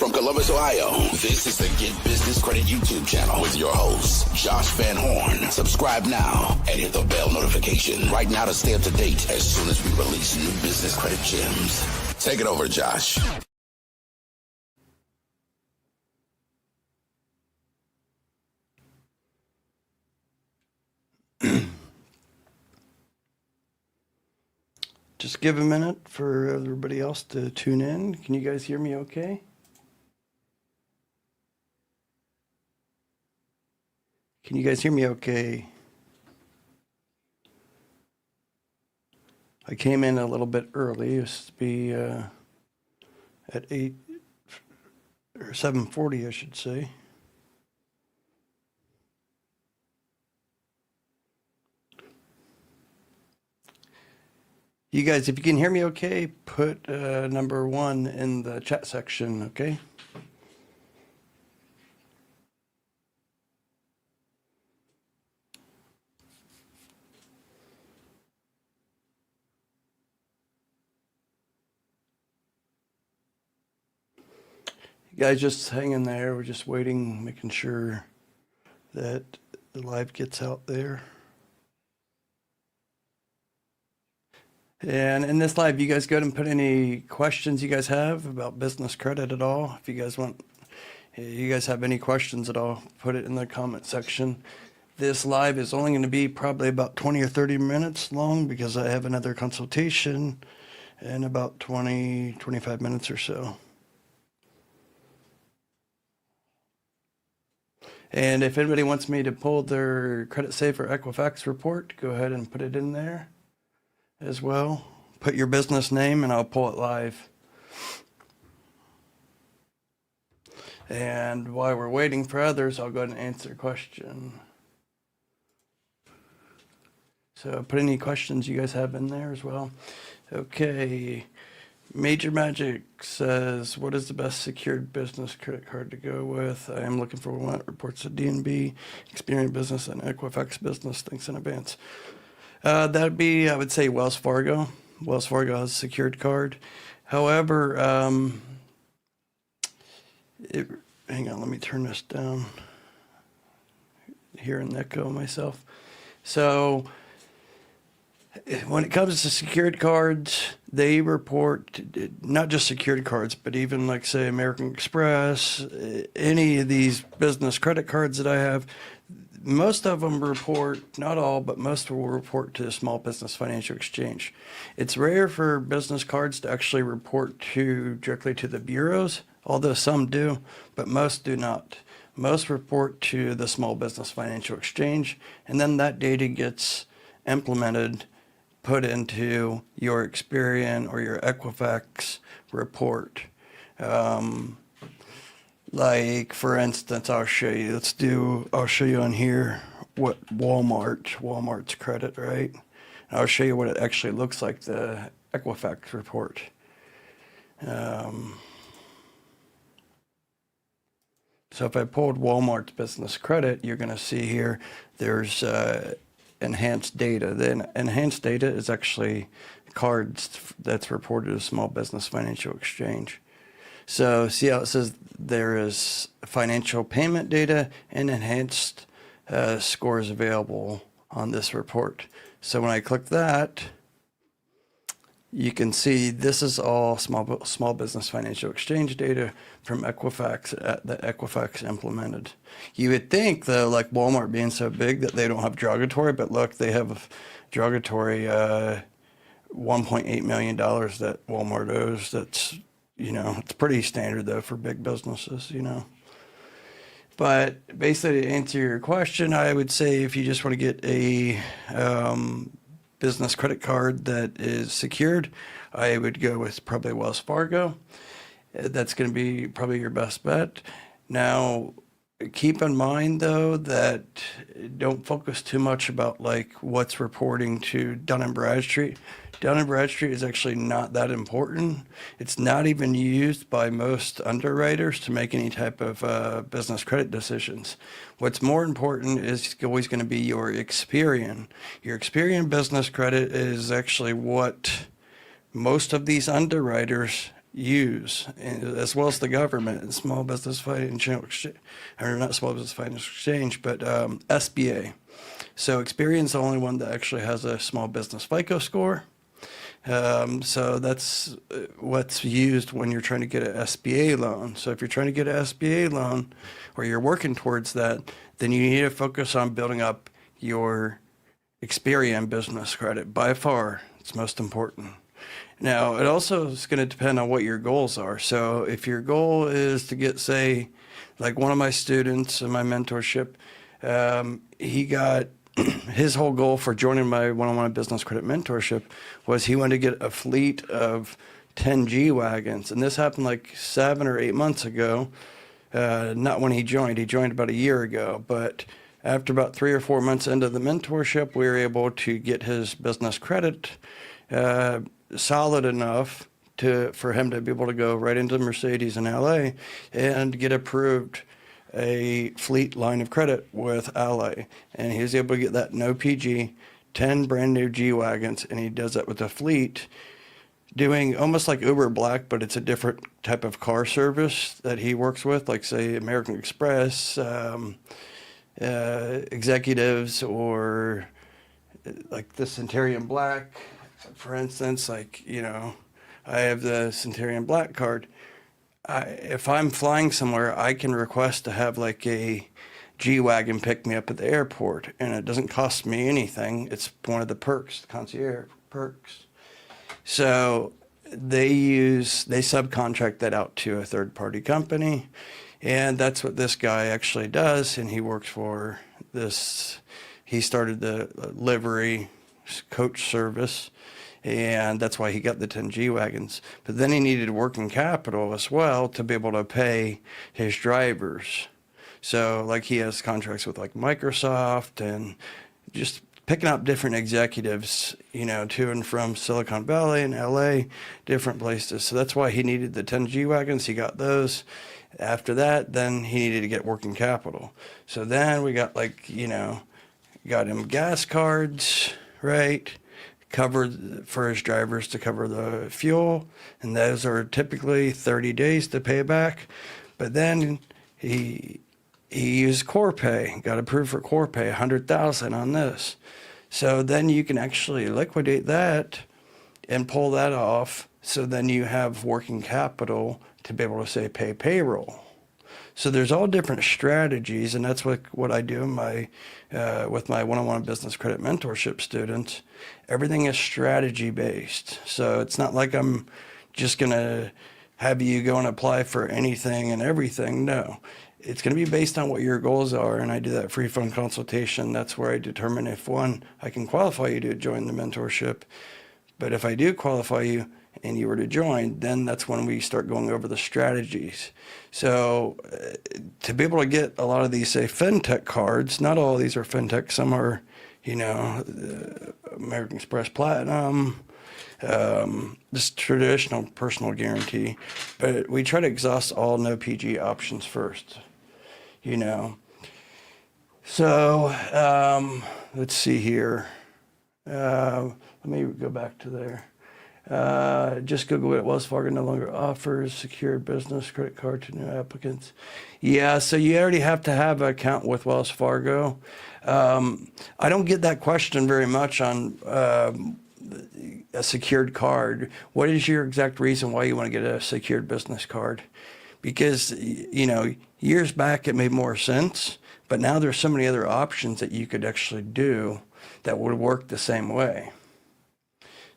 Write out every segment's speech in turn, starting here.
From Columbus, Ohio, this is the Get Business Credit YouTube channel with your host, Josh Van Horn. Subscribe now and hit the bell notification right now to stay up to date as soon as we release new business credit gems. Take it over, Josh. Just give a minute for everybody else to tune in. Can you guys hear me okay? Can you guys hear me okay? I came in a little bit early. It used to be at 8 or 7:40, I should say. You guys, if you can hear me okay, put number 1 in the chat section, okay? You guys just hang in there. We're just waiting, making sure that the live gets out there. And in this live, you guys go ahead and put any questions you guys have about business credit at all. If you guys have any questions at all, put it in the comment section. This live is only going to be probably about 20 or 30 minutes long because I have another consultation in about 25 minutes or so. And if anybody wants me to pull their Credit Safe or Equifax report, go ahead and put it in there as well. Put your business name and I'll pull it live. And while we're waiting for others, I'll go ahead and answer a question. So put any questions you guys have in there as well. Okay. Major Magic says, what is the best secured business credit card to go with? I am looking for one that reports to DNB, Experian Business, and Equifax Business. Thanks in advance. That'd be, I would say, Wells Fargo. Wells Fargo has a secured card. However, hang on, let me turn this down. Hear an echo myself. So when it comes to secured cards, they report not just secured cards, but even like, say, American Express, any of these business credit cards that I have, most of them report, not all, but most will report to the Small Business Financial Exchange. It's rare for business cards to actually report directly to the bureaus, although some do, but most do not. Most report to the Small Business Financial Exchange, and then that data gets implemented, put into your Experian or your Equifax report. Like, for instance, I'll show you on here what Walmart's credit, right? And I'll show you what it actually looks like, the Equifax report. So if I pulled Walmart's business credit, you're going to see here there's enhanced data. Then enhanced data is actually cards that's reported to Small Business Financial Exchange. So see how it says there is financial payment data and enhanced scores available on this report. So when I click that, you can see this is all Small Business Financial Exchange data from Equifax that Equifax implemented. You would think, though, like Walmart being so big that they don't have derogatory, but look, they have derogatory $1.8 million that Walmart owes. That's, it's pretty standard, though, for big businesses, But basically, to answer your question, I would say if you just want to get a business credit card that is secured, I would go with probably Wells Fargo. That's going to be probably your best bet. Now, keep in mind, though, that don't focus too much about like what's reporting to Dun & Bradstreet. Dun & Bradstreet is actually not that important. It's not even used by most underwriters to make any type of business credit decisions. What's more important is always going to be your Experian. Your Experian business credit is actually what most of these underwriters use, as well as the government and Small Business Financial Exchange, or not Small Business Financial Exchange, but SBA. So Experian's the only one that actually has a small business FICO score. So that's what's used when you're trying to get an SBA loan. So if you're trying to get an SBA loan or you're working towards that, then you need to focus on building up your Experian business credit. By far, it's most important. Now, it also is going to depend on what your goals are. So if your goal is to get, say, like one of my students in my mentorship, he got his whole goal for joining my one-on-one business credit mentorship was he wanted to get a fleet of 10 G-Wagons. And this happened like 7 or 8 months ago. Not when he joined. He joined about a year ago. But after about 3 or 4 months into the mentorship, we were able to get his business credit solid enough for him to be able to go right into Mercedes in LA and get approved a fleet line of credit with Ally. And he was able to get that no PG, 10 brand new G-Wagons, and he does that with a fleet, doing almost like Uber Black, but it's a different type of car service that he works with, like say American Express, executives, or like the Centurion Black, for instance. Like, you know, I have the Centurion Black card. If I'm flying somewhere, I can request to have like a G-Wagon pick me up at the airport, and it doesn't cost me anything. It's one of the perks, the concierge perks. So they subcontract that out to a third-party company, and that's what this guy actually does. And he works for this. He started the livery coach service, and that's why he got the 10 G-Wagons. But then he needed working capital as well to be able to pay his drivers. So like he has contracts with like Microsoft and just picking up different executives, you know, to and from Silicon Valley and LA, different places. So that's why he needed the 10 G-Wagons. He got those. After that, then he needed to get working capital. So then we got like, you know, got him gas cards, right? Covered for his drivers to cover the fuel, and those are typically 30 days to pay back. But then he used Corpay, got approved for Corpay, $100,000 on this. So then you can actually liquidate that and pull that off. So then you have working capital to be able to say pay payroll. So there's all different strategies, and that's what I do in my with my one-on-one business credit mentorship students. Everything is strategy based. So it's not like I'm just gonna have you go and apply for anything and everything. No, it's gonna be based on what your goals are, and I do that free phone consultation. That's where I determine if one, I can qualify you to join the mentorship. But if I do qualify you and you were to join, then that's when we start going over the strategies. So to be able to get a lot of these, say, Fintech cards, not all of these are Fintech. Some are, you know, American Express Platinum, just traditional personal guarantee. But we try to exhaust all no PG options first, you know. So let's see here. Let me go back to there. Just Google it. Wells Fargo no longer offers secured business credit card to new applicants. Yeah, so you already have to have an account with Wells Fargo. I don't get that question very much on a secured card. What is your exact reason why you want to get a secured business card? Because, you know, years back it made more sense, but now there's so many other options that you could actually do that would work the same way.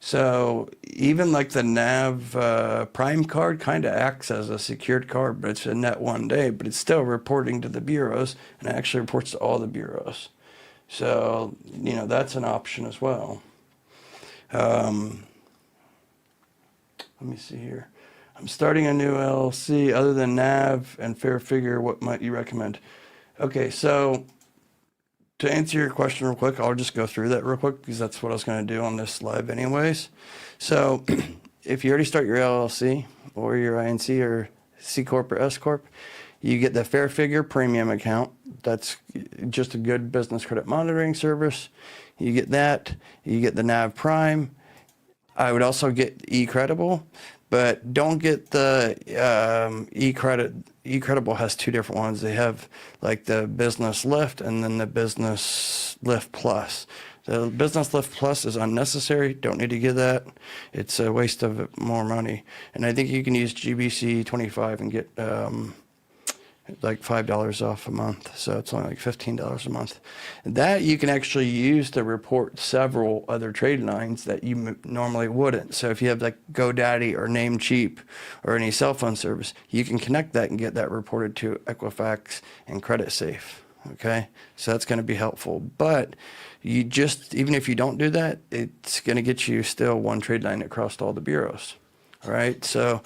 So even like the NAV Prime card kind of acts as a secured card, but it's a net one day, but it's still reporting to the bureaus, and it actually reports to all the bureaus. So, you know, that's an option as well. Let me see here. I'm starting a new LLC. Other than NAV and Fair Figure, what might you recommend? Okay, so to answer your question real quick, I'll just go through that real quick because that's what I was going to do on this live anyways. So if you already start your LLC or your INC or C Corp or S Corp, you get the Fair Figure Premium account. That's just a good business credit monitoring service. You get that. You get the NAV Prime. I would also get eCredible, But don't get the e-credit. eCredible has two different ones. They have like the Business Lift and then the Business Lift Plus. The Business Lift Plus is unnecessary. Don't need to get that. It's a waste of more money. And I think you can use GBC 25 and get like $5 off a month. So it's only like $15 a month. That you can actually use to report several other trade lines that you normally wouldn't. So if you have like GoDaddy or Namecheap or any cell phone service, you can connect that and get that reported to Equifax and CreditSafe. Okay, so that's going to be helpful. But you just, even if you don't do that, it's going to get you still one trade line across all the bureaus. All right, so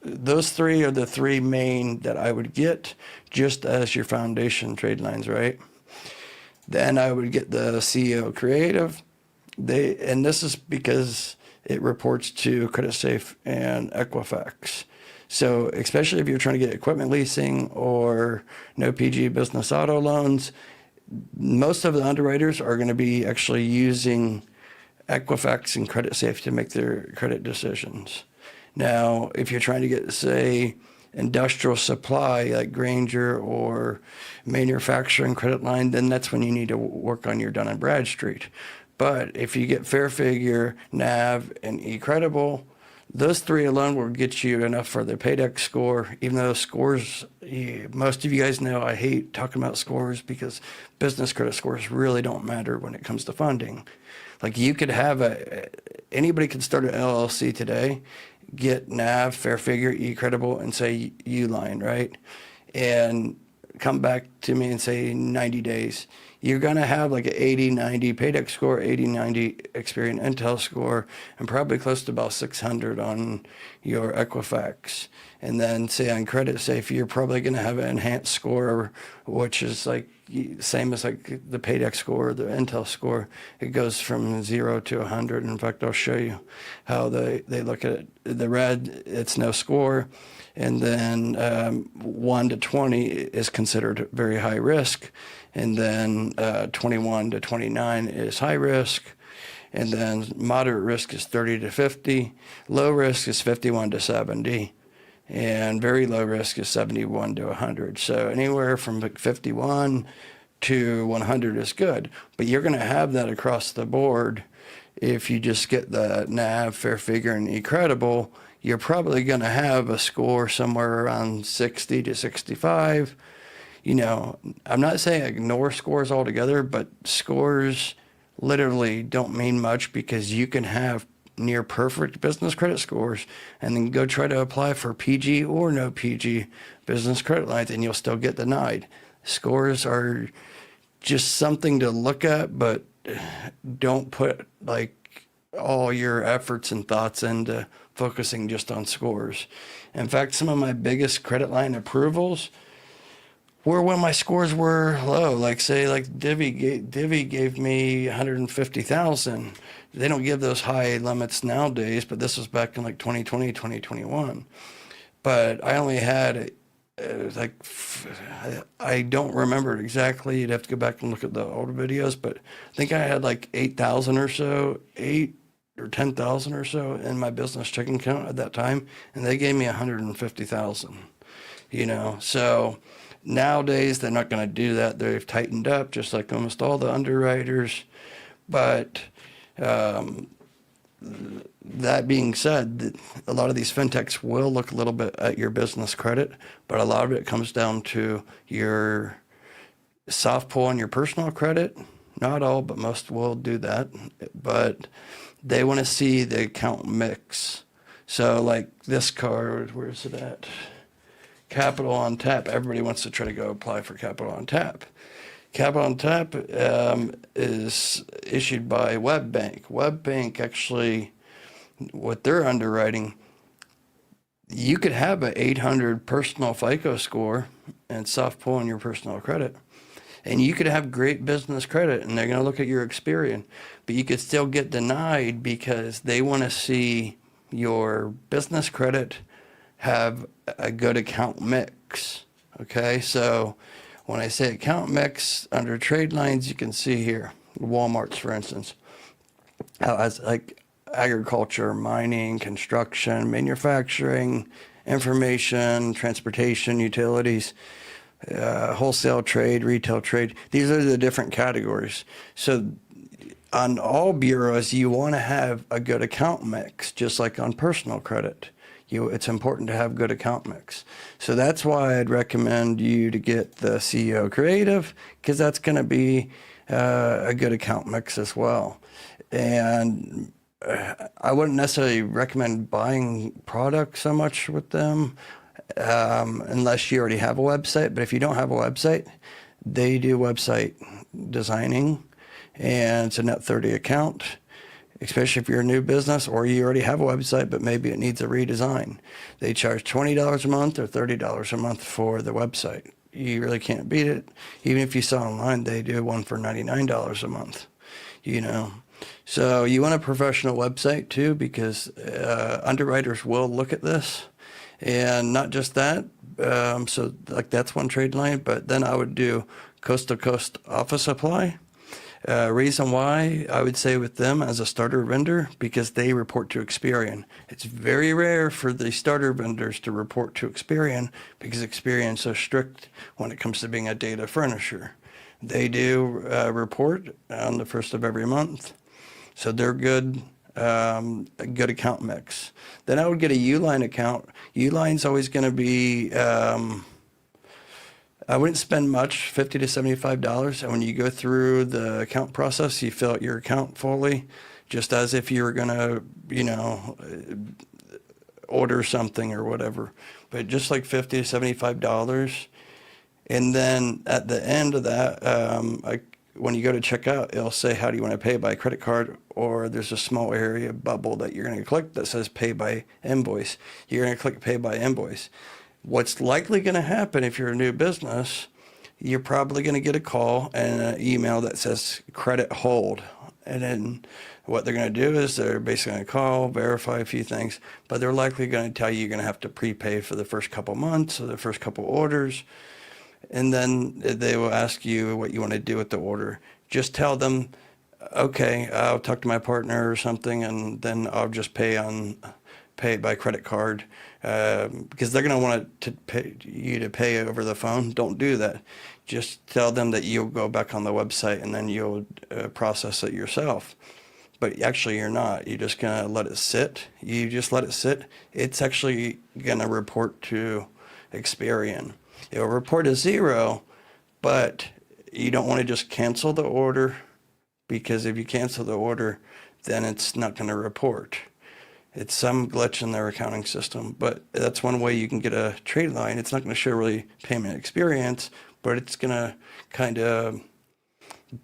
those three are the three main that I would get just as your foundation trade lines, right? Then I would get the CEO Creative. And this is because it reports to CreditSafe and Equifax. So especially if you're trying to get equipment leasing or no PG business auto loans, most of the underwriters are going to be actually using Equifax and CreditSafe to make their credit decisions. Now, if you're trying to get, say, industrial supply like Granger or manufacturing credit line, then that's when you need to work on your Dun & Bradstreet. But if you get Fair Figure, NAV, and eCredible, those three alone will get you enough for the Paydex score, even though scores, most of you guys know I hate talking about scores because business credit scores really don't matter when it comes to funding. Like you could have anybody could start an LLC today, get NAV, Fair Figure, eCredible, and say Uline, right? And come back to me and say 90 days. You're going to have like an 80, 90 Paydex score, 80, 90 Experian Intel score, and probably close to about 600 on your Equifax. And then say on CreditSafe, you're probably going to have an enhanced score, which is like same as like the Paydex score, the Intel score. It goes from 0 to 100. In fact, I'll show you how they look at it. The red, it's no score. And then 1 to 20 is considered very high risk. And then 21 to 29 is high risk. And then moderate risk is 30 to 50. Low risk is 51 to 70. And very low risk is 71 to 100. So anywhere from 51 to 100 is good. But you're going to have that across the board. If you just get the NAV, Fair Figure, and eCredible, you're probably going to have a score somewhere around 60 to 65. You know, I'm not saying ignore scores altogether, but scores literally don't mean much because you can have near perfect business credit scores and then go try to apply for PG or no PG business credit lines and you'll still get denied. Scores are just something to look at, but don't put like all your efforts and thoughts into focusing just on scores. In fact, some of my biggest credit line approvals were when my scores were low. Like say like Divvy gave me 150,000. They don't give those high limits nowadays, but this was back in like 2020, 2021. But I only had I don't remember it exactly. You'd have to go back and look at the older videos, but I think I had like 8,000 or so, 8 or 10,000 or so in my business checking account at that time, and they gave me 150,000. You know, so nowadays they're not going to do that. They've tightened up, just like almost all the underwriters. But that being said, a lot of these fintechs will look a little bit at your business credit, but a lot of it comes down to your soft pull on your personal credit. Not all, but most will do that. But they want to see the account mix. So like this card, where's it at? Capital on Tap. Everybody wants to try to go apply for Capital on Tap. Capital on Tap is issued by WebBank. WebBank actually, what they're underwriting, you could have an 800 personal FICO score and soft pull on your personal credit. And you could have great business credit and they're going to look at your Experian, but you could still get denied because they want to see your business credit have a good account mix. Okay, so when I say account mix under trade lines, you can see here, Walmart's for instance, how as like agriculture, mining, construction, manufacturing, information, transportation, utilities, wholesale trade, retail trade. These are the different categories. So on all bureaus, you want to have a good account mix, just like on personal credit. It's important to have good account mix. So that's why I'd recommend you to get the CEO Creative, because that's going to be a good account mix as well. And I wouldn't necessarily recommend buying products so much with them unless you already have a website. But if you don't have a website, they do website designing, and it's a net 30 account, especially if you're a new business or you already have a website, but maybe it needs a redesign. They charge $20 a month or $30 a month for the website. You really can't beat it. Even if you saw online, they do one for $99 a month, you know. So you want a professional website too, because underwriters will look at this. And not just that, so like that's one trade line, but then I would do coast to coast office supply. Reason why I would say with them as a starter vendor, because they report to Experian. It's very rare for the starter vendors to report to Experian, because Experian is so strict when it comes to being a data furnisher. They do report on the first of every month, so they're good. A good account mix. Then I would get a Uline account. Uline's always going to be, I wouldn't spend much, $50 to $75. And when you go through the account process, you fill out your account fully, just as if you were going to, you know, order something or whatever. But just like $50 to $75. And then at the end of that, when you go to check out, it'll say, how do you want to pay, by credit card, or there's a small area bubble that you're going to click that says pay by invoice. You're going to click pay by invoice. What's likely going to happen if you're a new business, you're probably going to get a call and an email that says credit hold. And then what they're going to do is they're basically going to call, verify a few things, but they're likely going to tell you you're going to have to prepay for the first couple months or the first couple orders. And then they will ask you what you want to do with the order. Just tell them, okay, I'll talk to my partner or something, and then I'll just pay by credit card, because they're going to want you to pay over the phone. Don't do that. Just tell them that you'll go back on the website and then you'll process it yourself. But actually you're not. You're just going to let it sit. You just let it sit. It's actually going to report to Experian. It'll report a zero, but you don't want to just cancel the order, because if you cancel the order, then it's not going to report. It's some glitch in their accounting system, but that's one way you can get a trade line. It's not going to show really payment experience, but it's going to kind of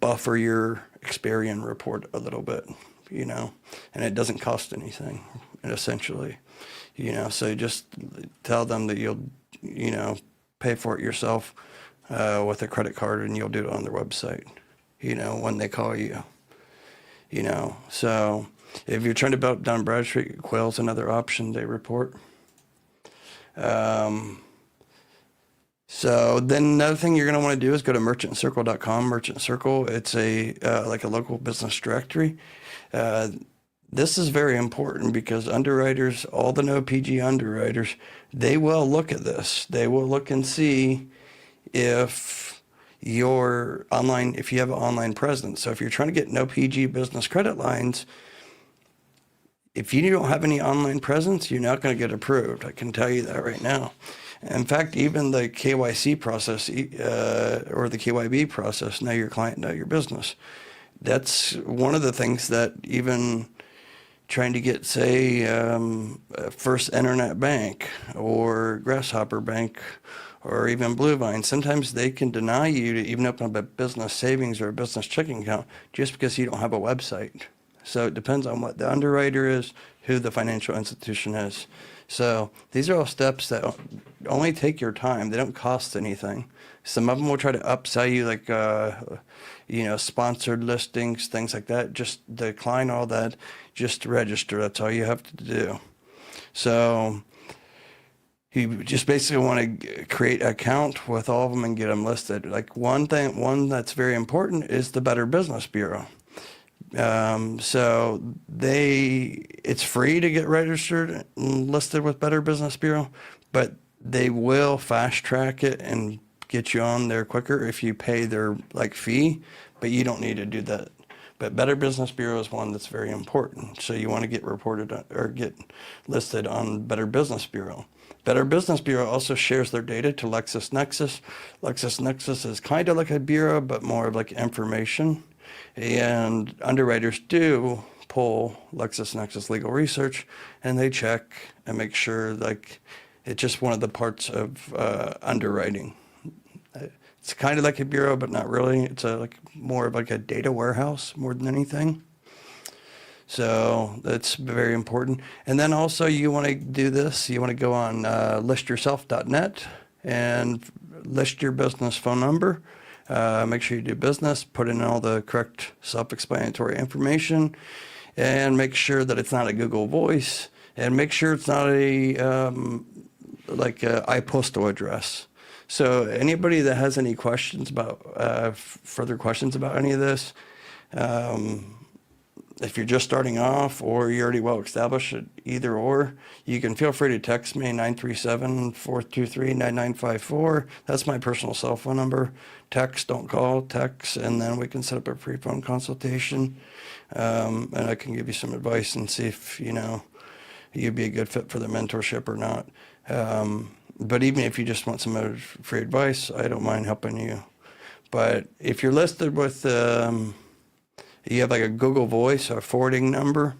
buffer your Experian report a little bit, you know, and it doesn't cost anything, essentially, you know. So just tell them that you'll, you know, pay for it yourself with a credit card, and you'll do it on their website, you know, when they call you, you know. So if you're trying to build down Bradstreet, Quail's another option they report. So then another thing you're going to want to do is go to merchantcircle.com. Merchant Circle, it's a like a local business directory. This is very important because underwriters, all the no PG underwriters, they will look at this. They will look and see if you're online, if you have an online presence. So if you're trying to get no PG business credit lines, if you don't have any online presence, you're not going to get approved. I can tell you that right now. In fact, even the KYC process or the KYB process, know your client, know your business. That's one of the things that even trying to get, say, First Internet Bank or Grasshopper Bank or even Blue Vine, sometimes they can deny you to even open up a business savings or a business checking account just because you don't have a website. So it depends on what the underwriter is, who the financial institution is. So these are all steps that only take your time. They don't cost anything. Some of them will try to upsell you, like, you know, sponsored listings, things like that. Just decline all that. Just register. That's all you have to do. So you just basically want to create an account with all of them and get them listed. Like one that's very important is the Better Business Bureau. So it's free to get registered and listed with Better Business Bureau, but they will fast track it and get you on there quicker if you pay their fee, but you don't need to do that. But Better Business Bureau is one that's very important. So you want to get reported or get listed on Better Business Bureau. Better Business Bureau also shares their data to LexisNexis. LexisNexis is kind of like a bureau, but more like information. And underwriters do pull LexisNexis legal research, and they check and make sure it's just one of the parts of underwriting. It's kind of like a bureau, but not really. It's more of a data warehouse more than anything. So that's very important. And then also you want to do this. You want to go on listyourself.net and list your business phone number. Make sure you do business, put in all the correct self-explanatory information, and make sure that it's not a Google Voice, and make sure it's not a iPostal address. So anybody that has any questions about further questions about any of this, if you're just starting off or you're already well established at either or, you can feel free to text me 937-423-9954. That's my personal cell phone number. Text, don't call, text, and then we can set up a free phone consultation. And I can give you some advice and see if, you'd be a good fit for the mentorship or not. But even if you just want some free advice, I don't mind helping you. But if you're listed with, you have a Google Voice or a forwarding number,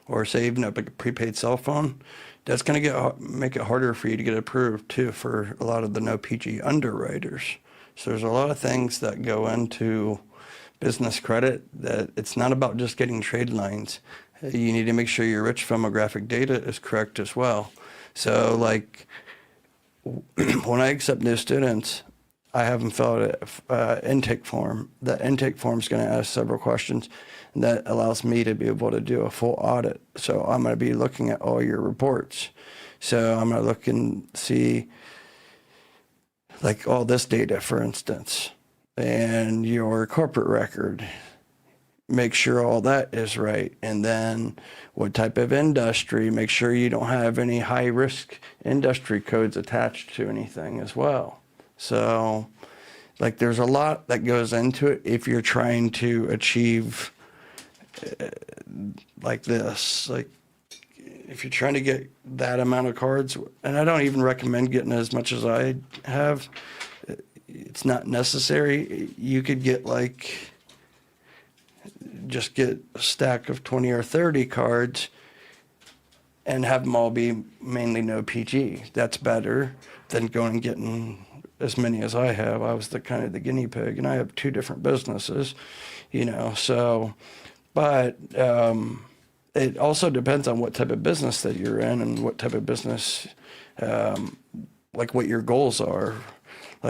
or say even a prepaid cell phone, that's going to make it harder for you to get approved too for a lot of the no PG underwriters. So there's a lot of things that go into business credit that it's not about just getting trade lines. You need to make sure your rich filmographic data is correct as well. So when I accept new students, I have them fill out an intake form. That intake form is going to ask several questions, and that allows me to be able to do a full audit. So I'm going to be looking at all your reports. So I'm going to look and see all this data, for instance, and your corporate record. Make sure all that is right. And then what type of industry, make sure you don't have any high risk industry codes attached to anything as well. So there's a lot that goes into it if you're trying to achieve this. If you're trying to get that amount of cards, and I don't even recommend getting as much as I have, it's not necessary. You could get just get a stack of 20 or 30 cards and have them all be mainly no PG. That's better than going and getting as many as I have. I was the guinea pig, and I have 2 different businesses, so, but it also depends on what type of business that you're in and what type of business, what your goals are.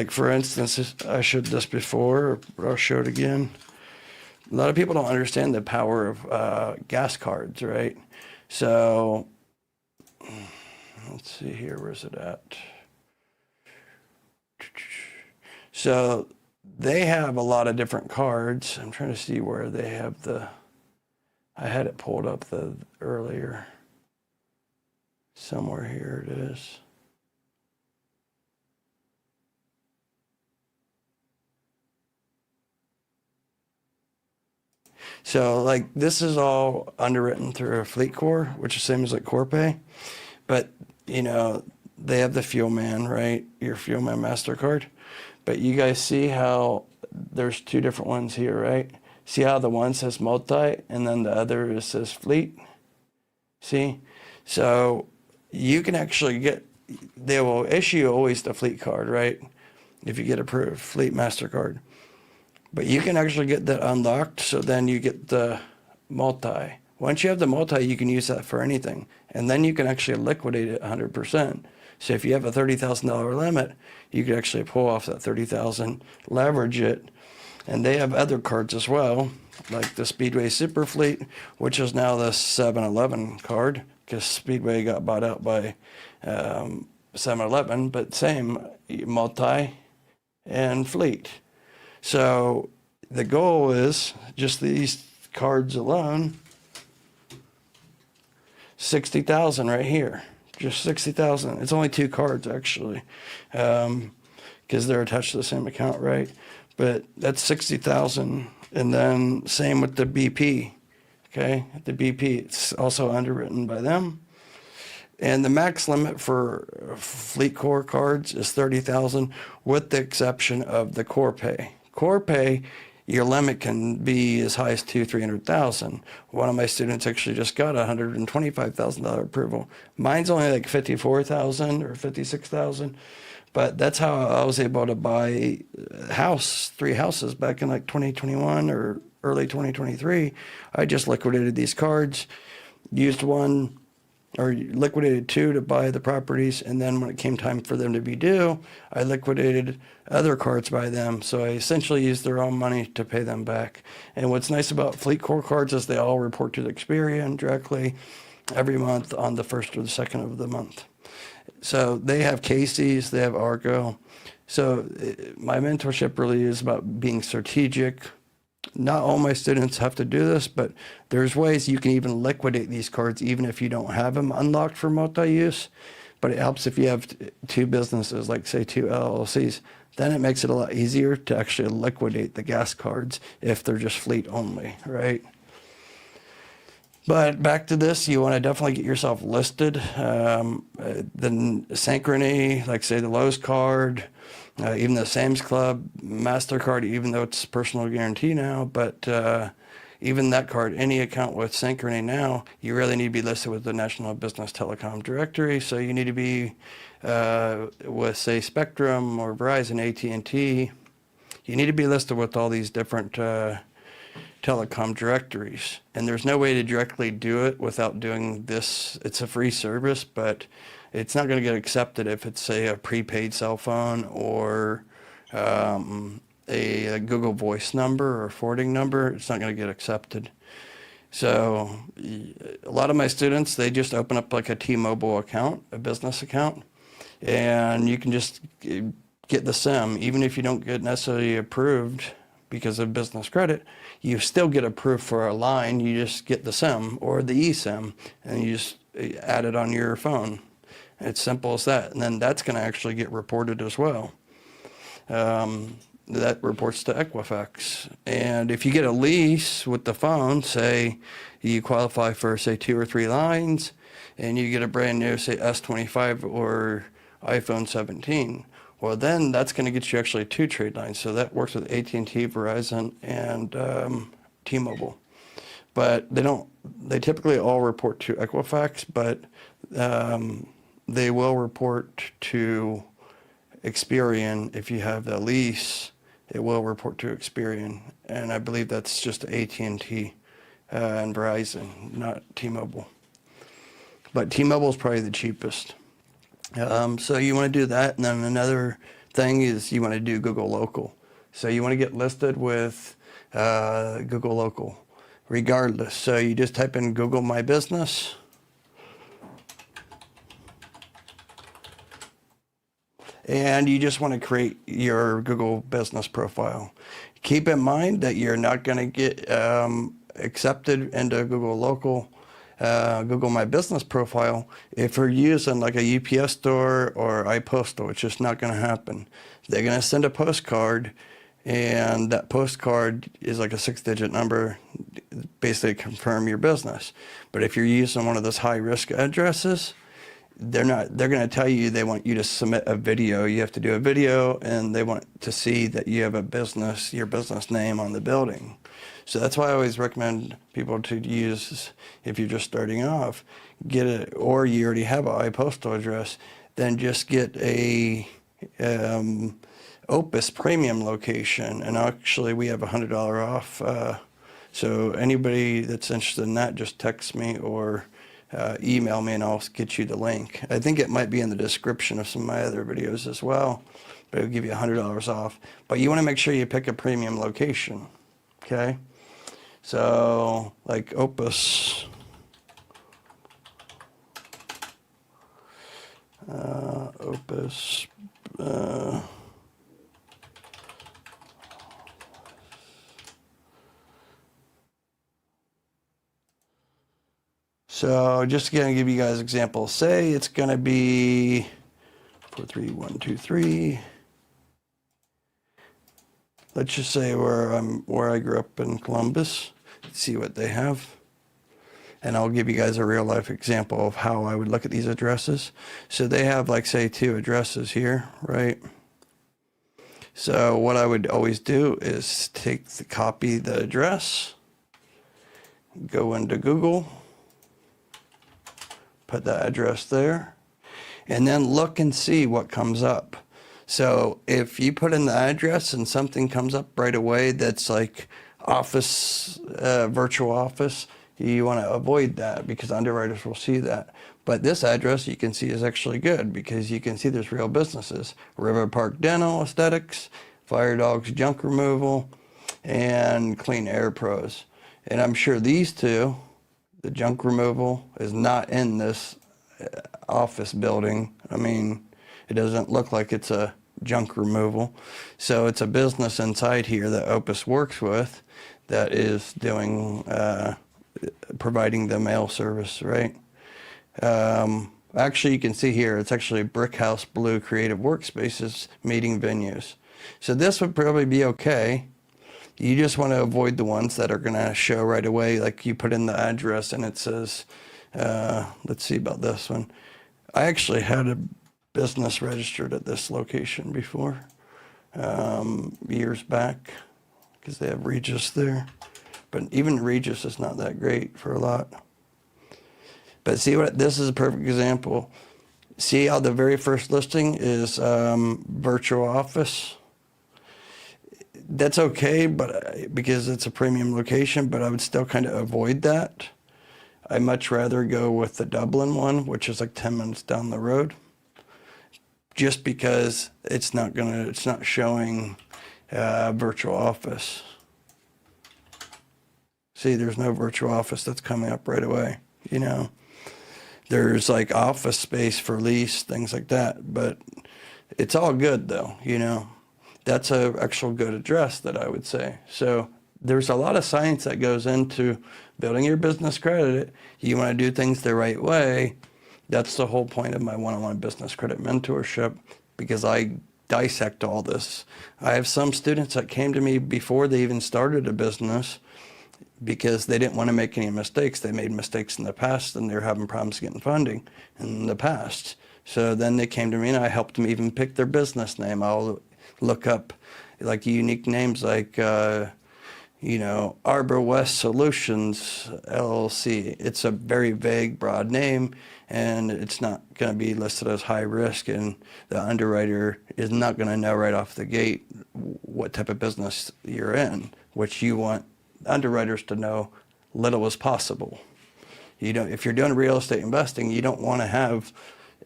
For instance, I showed this before, but I'll show it again. A lot of people don't understand the power of gas cards, right? So let's see here, where's it at? So they have a lot of different cards. I'm trying to see where they have I had it pulled up earlier. Somewhere here it is. So this is all underwritten through a Fleet Core, which is the same as Corpay. But, they have the Fuel Man, right? Your Fuel Man MasterCard. But you guys see how there's 2 different ones here, right? See how the one says multi and then the other says fleet? See? So you can actually they will issue always the Fleet card, right? If you get approved, Fleet MasterCard. But you can actually get that unlocked, so then you get the multi. Once you have the multi, you can use that for anything. And then you can actually liquidate it 100%. So if you have a $30,000 limit, you could actually pull off that $30,000, leverage it. And they have other cards as well, like the Speedway Super Fleet, which is now the 7-Eleven card, because Speedway got bought out by 7-Eleven, but same, multi and fleet. So the goal is just these cards alone, 60,000 right here. Just 60,000. It's only 2 cards actually, because they're attached to the same account, right? But that's 60,000. And then same with the BP. Okay, the BP, it's also underwritten by them. And the max limit for Fleet Core cards is 30,000, with the exception of the Core Pay. Core Pay, your limit can be as high as $300,000. One of my students actually just got a $125,000 approval. Mine's only like 54,000 or 56,000, but that's how I was able to buy a house, 3 houses back in like 2021 or early 2023. I just liquidated these cards, used one or liquidated 2 to buy the properties, and then when it came time for them to be due, I liquidated other cards by them. So I essentially used their own money to pay them back. And what's nice about Fleet Core cards is they all report to the Experian directly every month on the 1st or the 2nd of the month. So they have Casey's, they have Argo. So my mentorship really is about being strategic. Not all my students have to do this, but there's ways you can even liquidate these cards even if you don't have them unlocked for multi-use. But it helps if you have 2 businesses, like say 2 LLCs. Then it makes it a lot easier to actually liquidate the gas cards if they're just fleet only, right? But back to this, you want to definitely get yourself listed. The Synchrony, like say the Lowe's card, even the Sam's Club, MasterCard, even though it's personal guarantee now, but even that card, any account with Synchrony now, you really need to be listed with the National Business Telecom Directory. So you need to be with, say, Spectrum or Verizon, AT&T. You need to be listed with all these different telecom directories. And there's no way to directly do it without doing this. It's a free service, but it's not going to get accepted if it's, say, a prepaid cell phone or a Google Voice number or forwarding number. It's not going to get accepted. So a lot of my students, they just open up like a T-Mobile account, a business account, and you can just get the SIM. Even if you don't get necessarily approved because of business credit, you still get approved for a line. You just get the SIM or the eSIM, and you just add it on your phone. It's simple as that. And then that's going to actually get reported as well. That reports to Equifax. And if you get a lease with the phone, say you qualify for, say, 2 or 3 lines, and you get a brand new, say, S25 or iPhone 17, well, then that's going to get you actually 2 trade lines. So that works with AT&T, Verizon, and T-Mobile. But they typically all report to Equifax, but they will report to Experian. If you have the lease, it will report to Experian. And I believe that's just AT&T and Verizon, not T-Mobile. But T-Mobile is probably the cheapest. So you want to do that. And then another thing is you want to do Google Local. So you want to get listed with Google Local regardless. So you just type in Google My Business. And you just want to create your Google business profile. Keep in mind that you're not going to get accepted into Google Local, Google My Business profile if you're using like a UPS store or iPostal. It's just not going to happen. They're going to send a postcard, and that postcard is like a 6-digit number, basically confirm your business. But if you're using one of those high-risk addresses, they're going to tell you they want you to submit a video. You have to do a video, and they want to see that you have a business, your business name on the building. So that's why I always recommend people to use, if you're just starting off, get it, or you already have an iPostal address, then just get a Opus premium location. And actually we have $100 off. So anybody that's interested in that, just text me or email me and I'll get you the link. I think it might be in the description of some of my other videos as well, but it'll give you $100 off. But you want to make sure you pick a premium location, okay? So like Opus, So just going to give you guys examples. Say it's going to be 43123. Let's just say where I grew up in Columbus. See what they have. And I'll give you guys a real life example of how I would look at these addresses. So they have, like, say, 2 addresses here, right? So what I would always do is copy the address, go into Google, put the address there, and then look and see what comes up. So if you put in the address and something comes up right away that's like office, virtual office, you want to avoid that because underwriters will see that. But this address you can see is actually good because you can see there's real businesses. River Park Dental Aesthetics, Fire Dogs Junk Removal, and Clean Air Pros. And I'm sure these two, the junk removal, is not in this office building. I mean, it doesn't look like it's a junk removal. So it's a business inside here that Opus works with that is doing, providing the mail service, right? Actually, you can see here, it's actually Brick House Blue Creative Workspaces Meeting Venues. So this would probably be okay. You just want to avoid the ones that are going to show right away, like you put in the address and it says, let's see about this one. I actually had a business registered at this location before, years back, because they have Regis there. But even Regis is not that great for a lot. But see what, this is a perfect example. See how the very first listing is virtual office? That's okay, but because it's a premium location, but I would still kind of avoid that. I much rather go with the Dublin one, which is like 10 minutes down the road, just because it's not showing virtual office. See, there's no virtual office that's coming up right away, you know. There's like office space for lease, things like that, but it's all good though, you know. That's an actual good address that I would say. So there's a lot of science that goes into building your business credit. You want to do things the right way. That's the whole point of my one-on-one business credit mentorship, because I dissect all this. I have some students that came to me before they even started a business because they didn't want to make any mistakes. They made mistakes in the past and they're having problems getting funding in the past. So then they came to me and I helped them even pick their business name. I'll look up like unique names like, you know, Arbor West Solutions LLC. It's a very vague, broad name, and it's not going to be listed as high risk, and the underwriter is not going to know right off the gate what type of business you're in, which you want underwriters to know little as possible. You know, if you're doing real estate investing, you don't want to have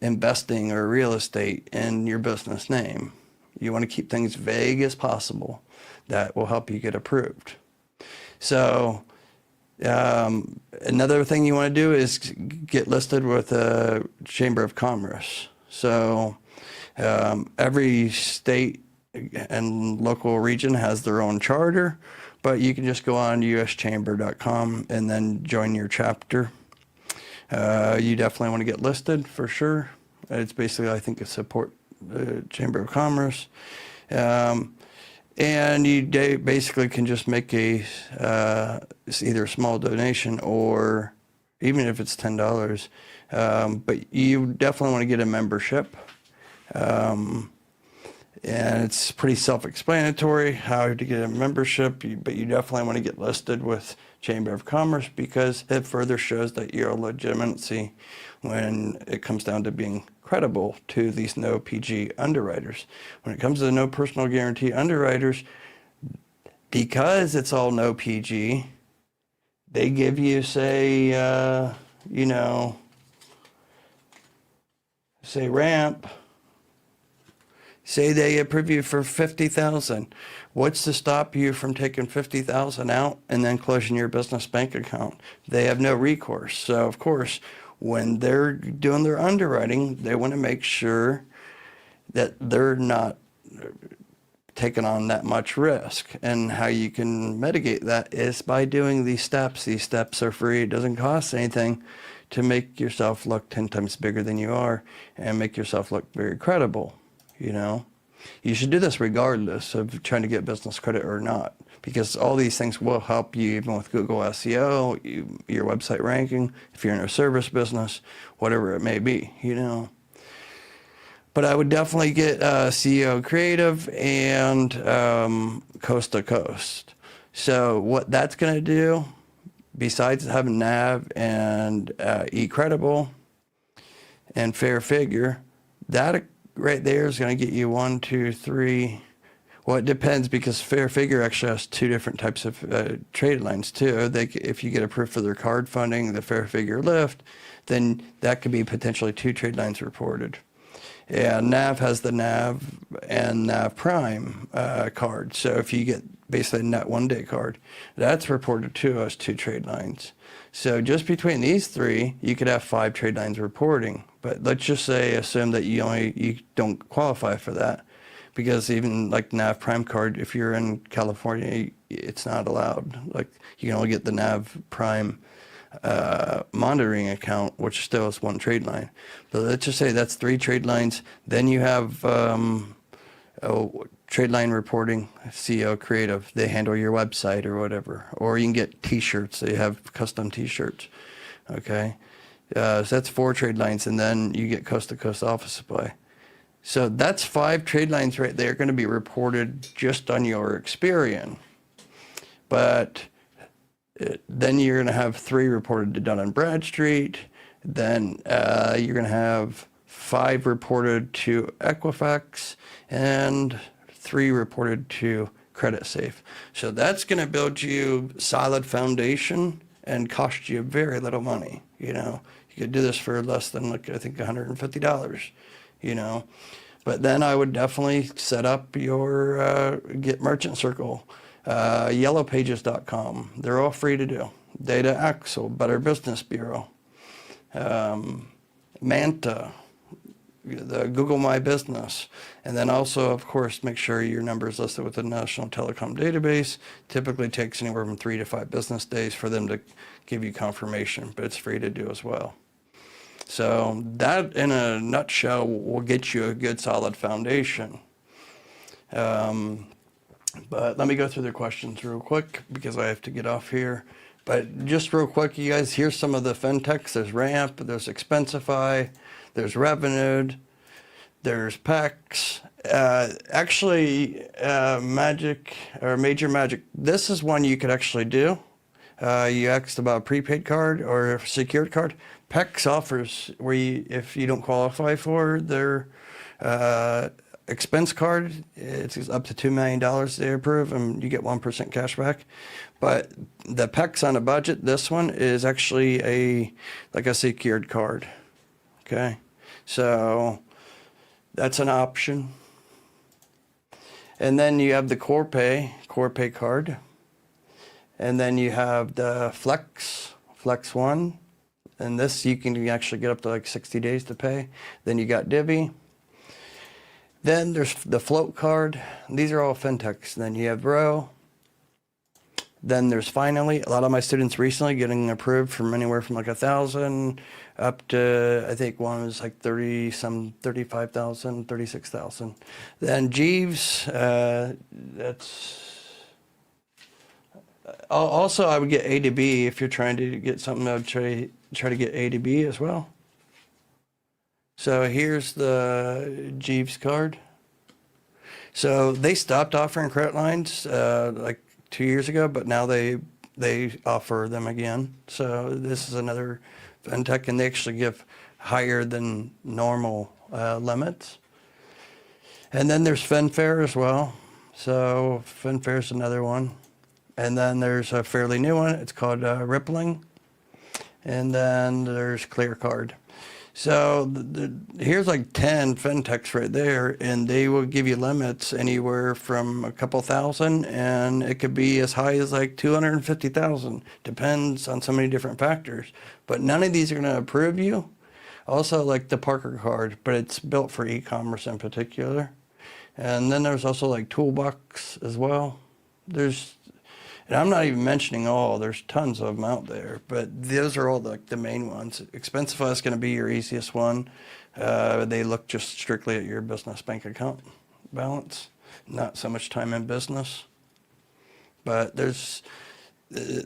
investing or real estate in your business name. You want to keep things vague as possible. That will help you get approved. So another thing you want to do is get listed with a Chamber of Commerce. So every state and local region has their own charter, but you can just go on uschamber.com and then join your chapter. You definitely want to get listed for sure. It's basically, I think, a support Chamber of Commerce. And you basically can just make it's either a small donation or even if it's $10, but you definitely want to get a membership. And it's pretty self-explanatory how to get a membership, but you definitely want to get listed with Chamber of Commerce because it further shows that you're a legitimacy when it comes down to being credible to these no PG underwriters. When it comes to the no personal guarantee underwriters, because it's all no PG, they give you, say, you know, say ramp, say they approve you for $50,000. What's to stop you from taking $50,000 out and then closing your business bank account? They have no recourse. So of course, when they're doing their underwriting, they want to make sure that they're not taking on that much risk. And how you can mitigate that is by doing these steps. These steps are free. It doesn't cost anything to make yourself look 10 times bigger than you are and make yourself look very credible, you know. You should do this regardless of trying to get business credit or not, because all these things will help you even with Google SEO, your website ranking, if you're in a service business, whatever it may be, you know. But I would definitely get CEO Creative and Coast to Coast. So what that's going to do, besides having Nav and eCredible and Fair Figure, that right there is going to get you 1, 2, 3. Well, it depends, because Fair Figure actually has 2 different types of trade lines too. If you get approved for their card funding, the Fair Figure Lift, then that could be potentially 2 trade lines reported. Yeah, Nav has the Nav and Nav Prime card. So if you get basically a net 1-day card, that's reported too as 2 trade lines. So just between these 3, you could have 5 trade lines reporting. But let's just assume that you don't qualify for that, because even like Nav Prime card, if you're in California, it's not allowed. Like, you can only get the Nav Prime monitoring account, which still is 1 trade line. But let's just say that's 3 trade lines. Then you have trade line reporting, CEO Creative. They handle your website or whatever. Or you can get T-shirts. They have custom T-shirts. Okay, so that's 4 trade lines, and then you get Coast to Coast office supply. So that's 5 trade lines right there, going to be reported just on your Experian. But then you're going to have 3 reported to Dun & Bradstreet. Then you're going to have 5 reported to Equifax and 3 reported to CreditSafe. So that's going to build you solid foundation and cost you very little money. You know, you could do this for less than, like, I think $150, you know. But then I would definitely set up your get Merchant Circle, yellowpages.com. They're all free to do. Data Axle, Better Business Bureau, Manta, the Google My Business. And then also, of course, make sure your number is listed with the National Telecom Database. Typically takes anywhere from 3 to 5 business days for them to give you confirmation, but it's free to do as well. So that, in a nutshell, will get you a good solid foundation. But let me go through the questions real quick, because I have to get off here. But just real quick, you guys, here's some of the fintechs. There's Ramp, there's Expensify, there's Revenued, there's PEX. Actually, Magic, or Major Magic, this is one you could actually do. You asked about a prepaid card or a secured card. PEX offers where if you don't qualify for their expense card, it's up to $2 million they approve, and you get 1% cash back. But the PEX on a budget, this one is actually like a secured card. Okay, so that's an option. And then you have the Corpay card. And then you have the Flex One. And this, you can actually get up to like 60 days to pay. Then you got Divvy. Then there's the Float card. These are all fintechs. Then you have Bro. Then there's Finally. A lot of my students recently getting approved from anywhere from like 1,000 up to, I think one was like 35,000, 36,000. Then Jeeves, that's... Also, I would get A to B if you're trying to get something. I would try to get A to B as well. So here's the Jeeves card. So they stopped offering credit lines like 2 years ago, but now they offer them again. So this is another fintech, and they actually give higher than normal limits. And then there's FinFair as well. So FinFair is another one. And then there's a fairly new one. It's called Rippling. And then there's ClearCard. So here's like 10 fintechs right there, and they will give you limits anywhere from a couple thousand, and it could be as high as like 250,000. Depends on so many different factors. But none of these are going to approve you. Also, like the Parker card, but it's built for e-commerce in particular. And then there's also like Toolbox as well. And I'm not even mentioning all, there's tons of them out there, but those are all the main ones. Expensify is going to be your easiest one. They look just strictly at your business bank account balance, not so much time in business. But there's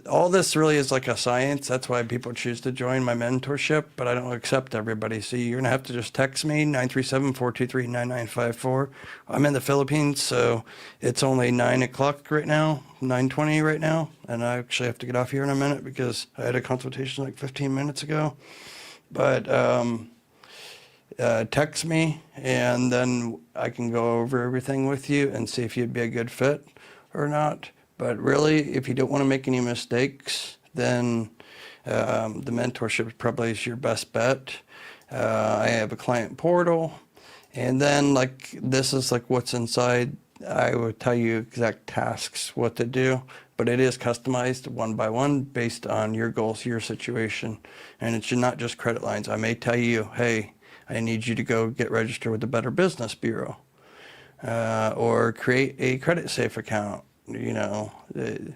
all this really is like a science. That's why people choose to join my mentorship, but I don't accept everybody. So you're going to have to just text me, 937-423-9954. I'm in the Philippines, so it's only 9 o'clock right now, 9:20 right now. And I actually have to get off here in a minute because I had a consultation like 15 minutes ago. But text me, and then I can go over everything with you and see if you'd be a good fit or not. But really, if you don't want to make any mistakes, then the mentorship probably is your best bet. I have a client portal, and then like this is like what's inside. I would tell you exact tasks, what to do, but it is customized one by one based on your goals, your situation, and it's not just credit lines. I may tell you, hey, I need you to go get registered with the Better Business Bureau, or create a credit safe account. You know, it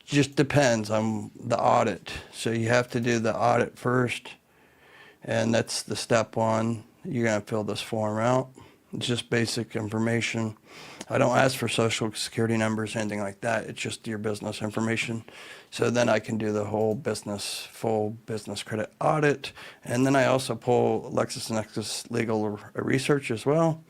just depends on the audit. So you have to do the audit first, and that's the step one. You're going to fill this form out. It's just basic information. I don't ask for social security numbers, anything like that. It's just your business information. So then I can do the whole business, full business credit audit. And then I also pull LexisNexis legal research as well.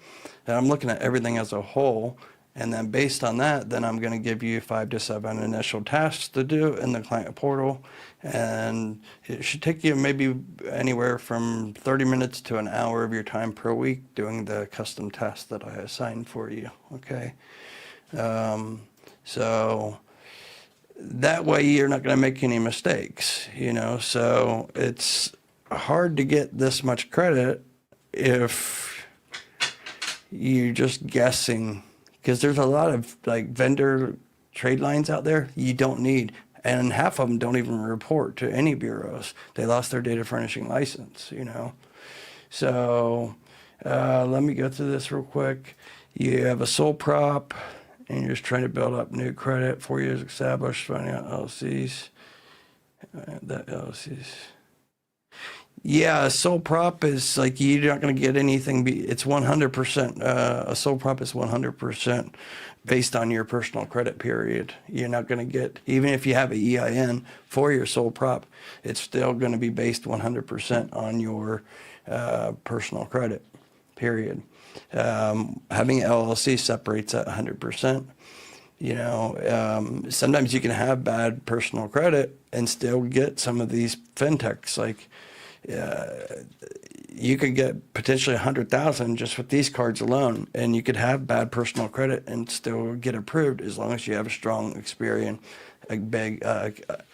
And I'm looking at everything as a whole. And then based on that, then I'm going to give you 5 to 7 initial tasks to do in the client portal. And it should take you maybe anywhere from 30 minutes to an hour of your time per week doing the custom tasks that I assign for you, okay? So that way you're not going to make any mistakes, you know? So it's hard to get this much credit if you're just guessing, because there's a lot of like vendor trade lines out there you don't need. And half of them don't even report to any bureaus. They lost their data furnishing license, you know. So let me go through this real quick. You have a sole prop, and you're just trying to build up new credit, 4 years established, finding out LLCs. That LLCs. Yeah, a sole prop is like you're not going to get anything. It's 100%. A sole prop is 100% based on your personal credit period. You're not going to get, even if you have an EIN for your sole prop, it's still going to be based 100% on your personal credit period. Having an LLC separates that 100%. You know, sometimes you can have bad personal credit and still get some of these fintechs. Like you could get potentially 100,000 just with these cards alone, and you could have bad personal credit and still get approved as long as you have a strong Experian, a big,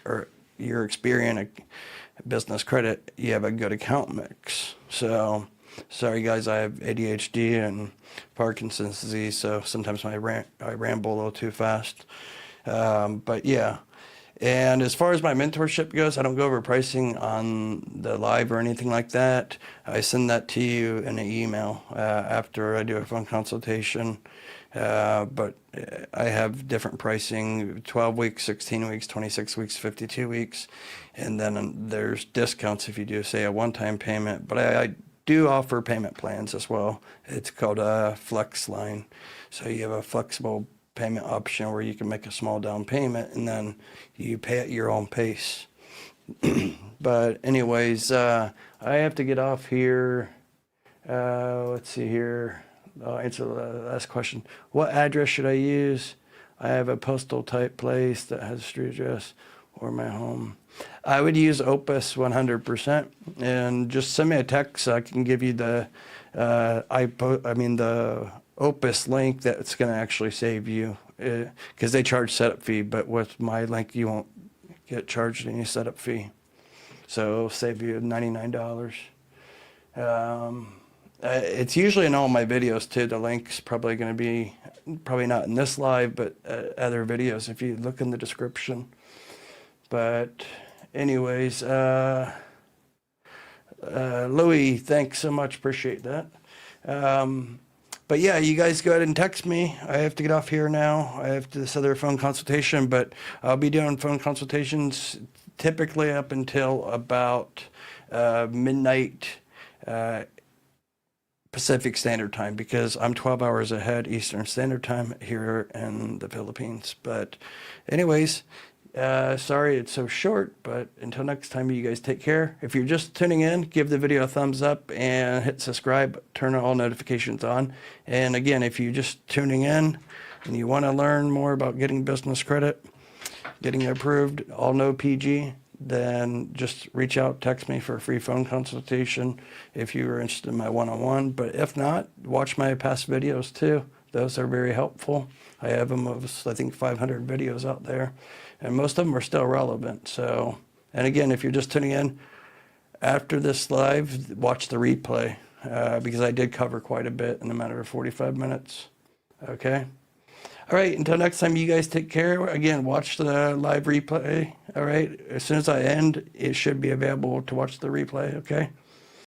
or your Experian business credit. You have a good account mix. So. Sorry guys, I have ADHD and Parkinson's disease, so sometimes I ramble a little too fast. But yeah, and as far as my mentorship goes, I don't go over pricing on the live or anything like that. I send that to you in an email after I do a phone consultation. But I have different pricing, 12 weeks, 16 weeks, 26 weeks, 52 weeks. And then there's discounts if you do, say, a one-time payment. But I do offer payment plans as well. It's called a flex line. So you have a flexible payment option where you can make a small down payment and then you pay at your own pace. But anyways, I have to get off here. Let's see here. I'll answer the last question. What address should I use? I have a postal type place that has a street address or my home. I would use Opus 100%, and just send me a text so I can give you the the Opus link that's going to actually save you, because they charge setup fee, but with my link you won't get charged any setup fee, so it'll save you $99. It's usually in all my videos too. The link's probably going to be, probably not in this live, but other videos if you look in the description. But anyways, Louis, thanks so much. Appreciate that. But yeah, you guys go ahead and text me. I have to get off here now. I have this other phone consultation, but I'll be doing phone consultations typically up until about midnight Pacific Standard Time, because I'm 12 hours ahead Eastern Standard Time here in the Philippines. But anyways, sorry it's so short, but until next time, you guys take care. If you're just tuning in, give the video a thumbs up and hit subscribe, turn all notifications on. And again, if you're just tuning in and you want to learn more about getting business credit, getting approved, all no PG, then just reach out, text me for a free phone consultation if you are interested in my one-on-one. But if not, watch my past videos too. Those are very helpful. I have almost, I think, 500 videos out there, and most of them are still relevant. So, and again, if you're just tuning in, after this live, watch the replay because I did cover quite a bit in a matter of 45 minutes. Okay. All right. Until next time, you guys take care. Again, watch the live replay. All right. As soon as I end, it should be available to watch the replay. Okay.